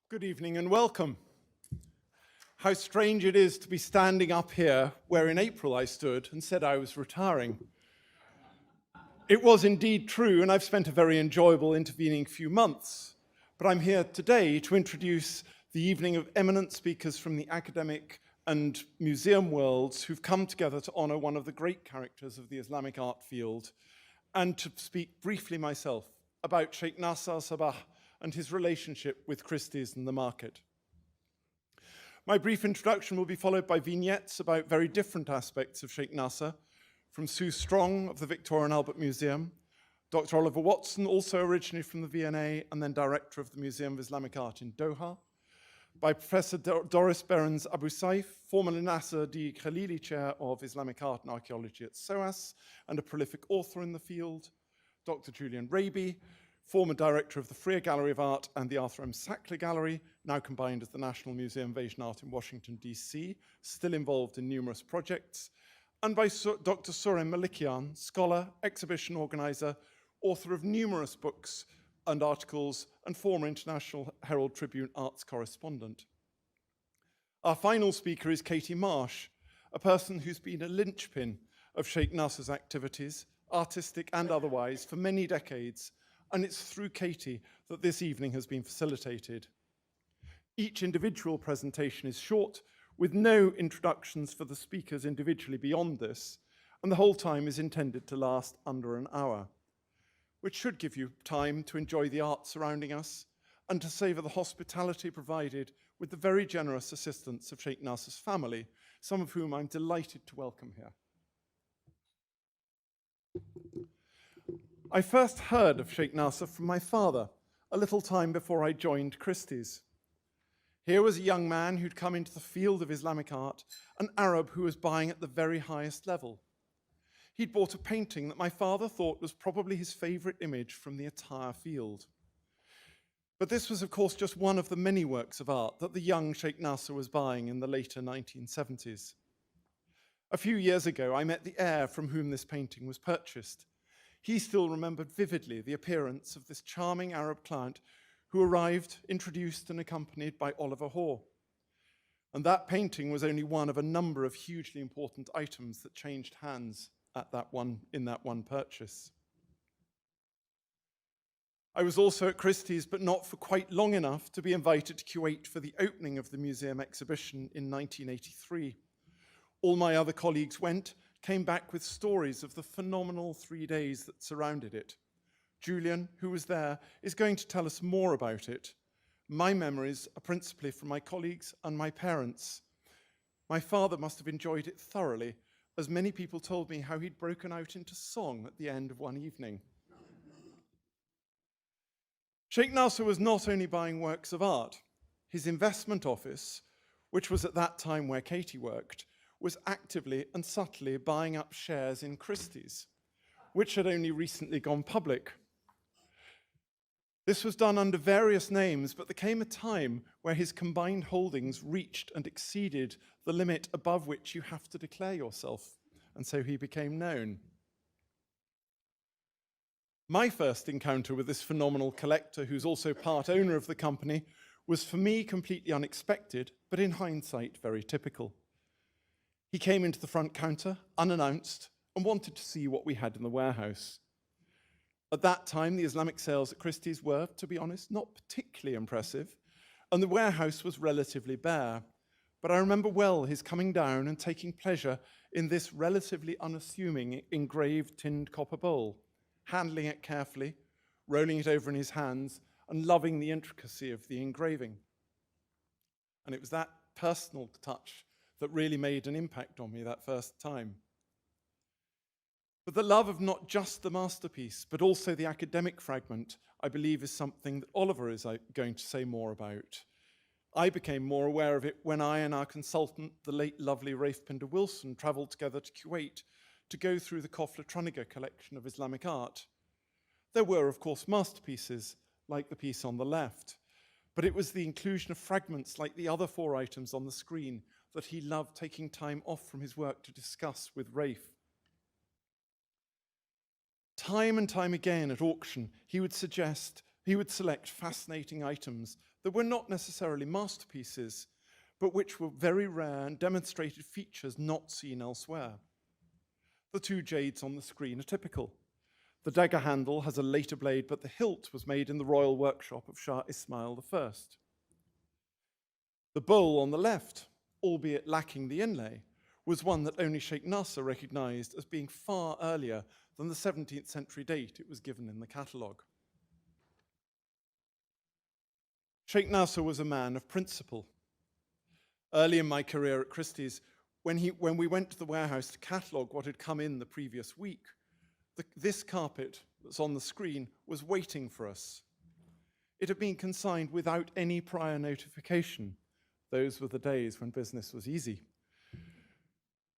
Good evening and welcome. How strange it is to be standing up here where in April I stood and said I was retiring. It was indeed true, and I've spent a very enjoyable intervening few months, but I'm here today to introduce the evening of eminent speakers from the academic and museum worlds who've come together to honor one of the great characters of the Islamic art field, and to speak briefly myself about Sheikh Nasser al-Sabah and his relationship with Christie's and the market. My brief introduction will be followed by vignettes about very different aspects of Sheikh Nasser, from Sue Strong of the Victoria and Albert Museum, Dr. Oliver Watson, also originally from the V&A and then director of the Museum of Islamic Art in Doha, by Professor Doris Behrens Abu Saif, formerly Nasser D. Khalili Chair of Islamic Art and Archaeology at SOAS and a prolific author in the field, Dr. Julian Raby, former director of the Freer Gallery of Art and the Arthur M. Sackler Gallery, now combined as the National Museum of Asian Art in Washington, D.C., still involved in numerous projects, and by Dr. Surem Malikian, scholar, exhibition organizer, author of numerous books and articles, and former International Herald Tribune arts correspondent. Our final speaker is Katie Marsh, a person who's been a linchpin of Sheikh Nasser's activities, artistic and otherwise, for many decades, and it's through Katie that this evening has been facilitated. Each individual presentation is short, with no introductions for the speakers individually beyond this, and the whole time is intended to last under an hour, which should give you time to enjoy the art surrounding us and to savor the hospitality provided with the very generous assistance of Sheikh Nasser's family, some of whom I'm delighted to welcome here. I first heard of Sheikh Nasser from my father, a little time before I joined Christie's. Here was a young man who'd come into the field of Islamic art, an Arab who was buying at the very highest level. He'd bought a painting that my father thought was probably his favorite image from the entire field. But this was, of course, just one of the many works of art that the young Sheikh Nasser was buying in the later 1970s. A few years ago, I met the heir from whom this painting was purchased. He still remembered vividly the appearance of this charming Arab client who arrived, introduced and accompanied by Oliver Hoare. And that painting was only one of a number of hugely important items that changed hands in that one purchase. I was also at Christie's, but not for quite long enough to be invited to curate for the opening of the museum exhibition in 1983. All my other colleagues came back with stories of the phenomenal 3 days that surrounded it. Julian, who was there, is going to tell us more about it. My memories are principally from my colleagues and my parents. My father must have enjoyed it thoroughly, as many people told me how he'd broken out into song at the end of one evening. Sheikh Nasser was not only buying works of art. His investment office, which was at that time where Katie worked, was actively and subtly buying up shares in Christie's, which had only recently gone public. This was done under various names, but there came a time where his combined holdings reached and exceeded the limit above which you have to declare yourself, and so he became known. My first encounter with this phenomenal collector, who's also part owner of the company, was for me completely unexpected, but in hindsight, very typical. He came into the front counter, unannounced, and wanted to see what we had in the warehouse. At that time, the Islamic sales at Christie's were, to be honest, not particularly impressive, and the warehouse was relatively bare. But I remember well his coming down and taking pleasure in this relatively unassuming engraved tinned copper bowl, handling it carefully, rolling it over in his hands, and loving the intricacy of the engraving. And it was that personal touch that really made an impact on me that first time. But the love of not just the masterpiece, but also the academic fragment, I believe is something that Oliver is going to say more about. I became more aware of it when I and our consultant, the late lovely Rafe Pinder-Wilson, traveled together to Kuwait to go through the Kofler Truniger collection of Islamic art. There were, of course, masterpieces, like the piece on the left, but it was the inclusion of fragments like the other 4 items on the screen that he loved taking time off from his work to discuss with Rafe. Time and time again at auction, he would suggest He would select fascinating items that were not necessarily masterpieces, but which were very rare and demonstrated features not seen elsewhere. The two jades on the screen are typical. The dagger handle has a later blade, but the hilt was made in the royal workshop of Shah Ismail I. The bowl on the left, albeit lacking the inlay, was one that only Sheikh Nasser recognized as being far earlier than the 17th century date it was given in the catalogue. Sheikh Nasser was a man of principle. Early in my career at Christie's, when we went to the warehouse to catalogue what had come in the previous week, this carpet that's on the screen was waiting for us. It had been consigned without any prior notification. Those were the days when business was easy.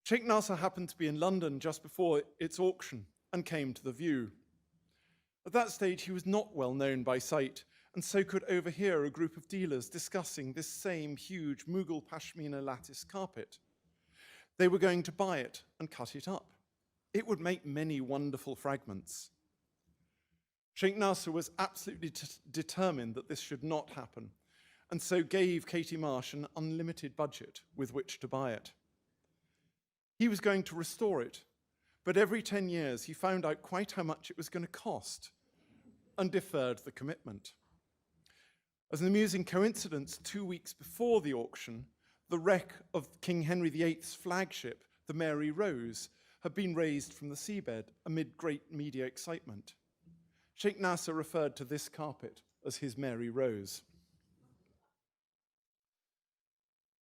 Sheikh Nasser happened to be in London just before its auction and came to the view. At that stage, he was not well known by sight, and so could overhear a group of dealers discussing this same huge Mughal Pashmina lattice carpet. They were going to buy it and cut it up. It would make many wonderful fragments. Sheikh Nasser was absolutely determined that this should not happen, and so gave Katie Marsh an unlimited budget with which to buy it. He was going to restore it, but every 10 years he found out quite how much it was going to cost and deferred the commitment. As an amusing coincidence, 2 weeks before the auction, the wreck of King Henry VIII's flagship, the Mary Rose, had been raised from the seabed amid great media excitement. Sheikh Nasser referred to this carpet as his Mary Rose.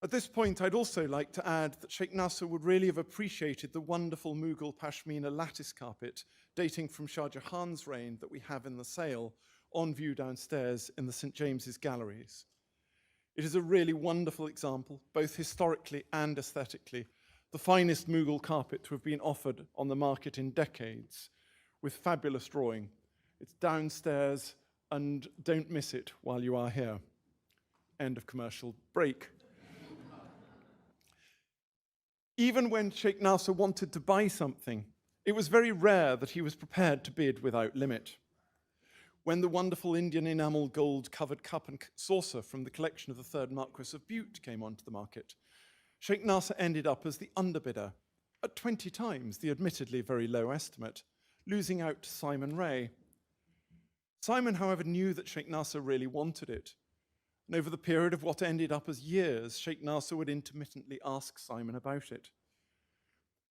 At this point, I'd also like to add that Sheikh Nasser would really have appreciated the wonderful Mughal Pashmina lattice carpet dating from Shah Jahan's reign that we have in the sale on view downstairs in the St. James's galleries. It is a really wonderful example, both historically and aesthetically, the finest Mughal carpet to have been offered on the market in decades, with fabulous drawing. It's downstairs, and don't miss it while you are here. End of commercial break. Even when Sheikh Nasser wanted to buy something, it was very rare that he was prepared to bid without limit. When the wonderful Indian enamel gold-covered cup and saucer from the collection of the third Marquis of Bute came onto the market, Sheikh Nasser ended up as the underbidder, at 20 times the admittedly very low estimate, losing out to Simon Ray. Simon, however, knew that Sheikh Nasser really wanted it, and over the period of what ended up as years, Sheikh Nasser would intermittently ask Simon about it.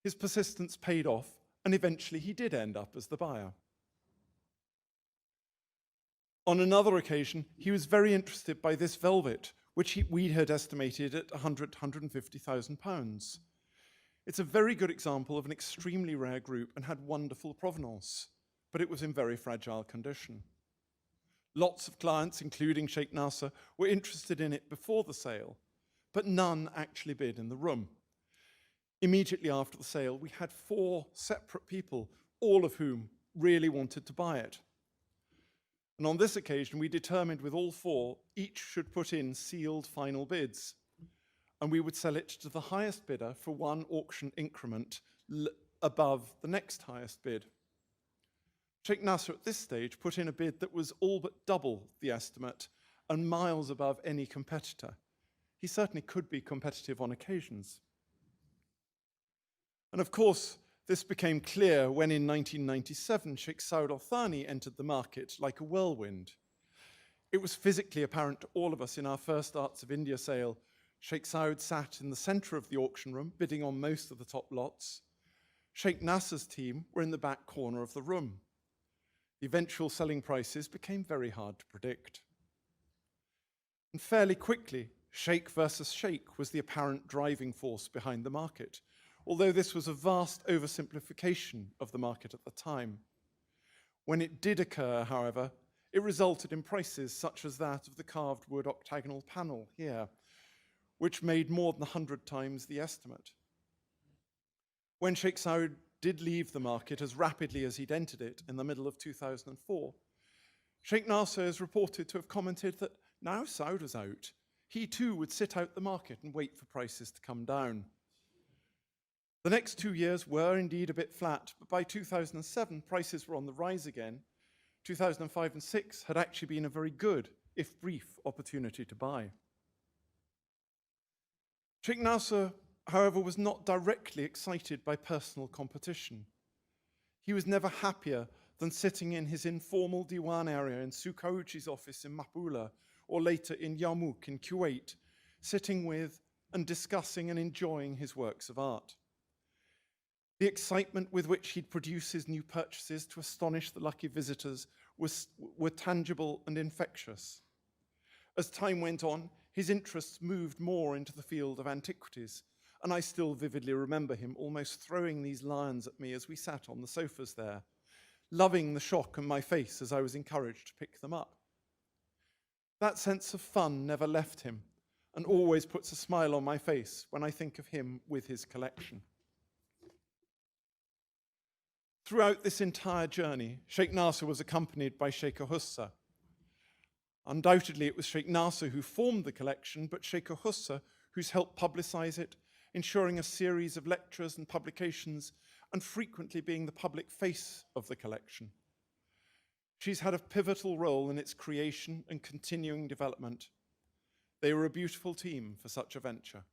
His persistence paid off, and eventually he did end up as the buyer. On another occasion, he was very interested by this velvet, which we had estimated at £150,000. It's a very good example of an extremely rare group and had wonderful provenance, but it was in very fragile condition. Lots of clients, including Sheikh Nasser, were interested in it before the sale, but none actually bid in the room. Immediately after the sale, we had 4 separate people, all of whom really wanted to buy it. And on this occasion, we determined with all 4, each should put in sealed final bids, and we would sell it to the highest bidder for one auction increment above the next highest bid. Sheikh Nasser at this stage put in a bid that was all but double the estimate and miles above any competitor. He certainly could be competitive on occasions. And of course, this became clear when in 1997, Sheikh Saud al-Thani entered the market like a whirlwind. It was physically apparent to all of us in our first Arts of India sale. Sheikh Saud sat in the center of the auction room, bidding on most of the top lots. Sheikh Nasser's team were in the back corner of the room. The eventual selling prices became very hard to predict. And fairly quickly, Sheikh versus Sheikh was the apparent driving force behind the market, although this was a vast oversimplification of the market at the time. When it did occur, however, it resulted in prices such as that of the carved wood octagonal panel here, which made more than 100 times the estimate. When Sheikh Saud did leave the market as rapidly as he'd entered it in the middle of 2004, Sheikh Nasser is reported to have commented that now Saud was out, he too would sit out the market and wait for prices to come down. The next 2 years were indeed a bit flat, but by 2007, prices were on the rise again, 2005 and 6 had actually been a very good, if brief, opportunity to buy. Sheikh Nasser, however, was not directly excited by personal competition. He was never happier than sitting in his informal diwan area in Sukhauji's office in Mapula, or later in Yarmouk in Kuwait, sitting with and discussing and enjoying his works of art. The excitement with which he'd produce his new purchases to astonish the lucky visitors were tangible and infectious. As time went on, his interests moved more into the field of antiquities, and I still vividly remember him almost throwing these lions at me as we sat on the sofas there, loving the shock on my face as I was encouraged to pick them up. That sense of fun never left him, and always puts a smile on my face when I think of him with his collection. Throughout this entire journey, Sheikh Nasser was accompanied by Sheikh Hussa. Undoubtedly, it was Sheikh Nasser who formed the collection, but Sheikh Hussa who's helped publicize it, ensuring a series of lectures and publications, and frequently being the public face of the collection. She's had a pivotal role in its creation and continuing development. They were a beautiful team for such a venture.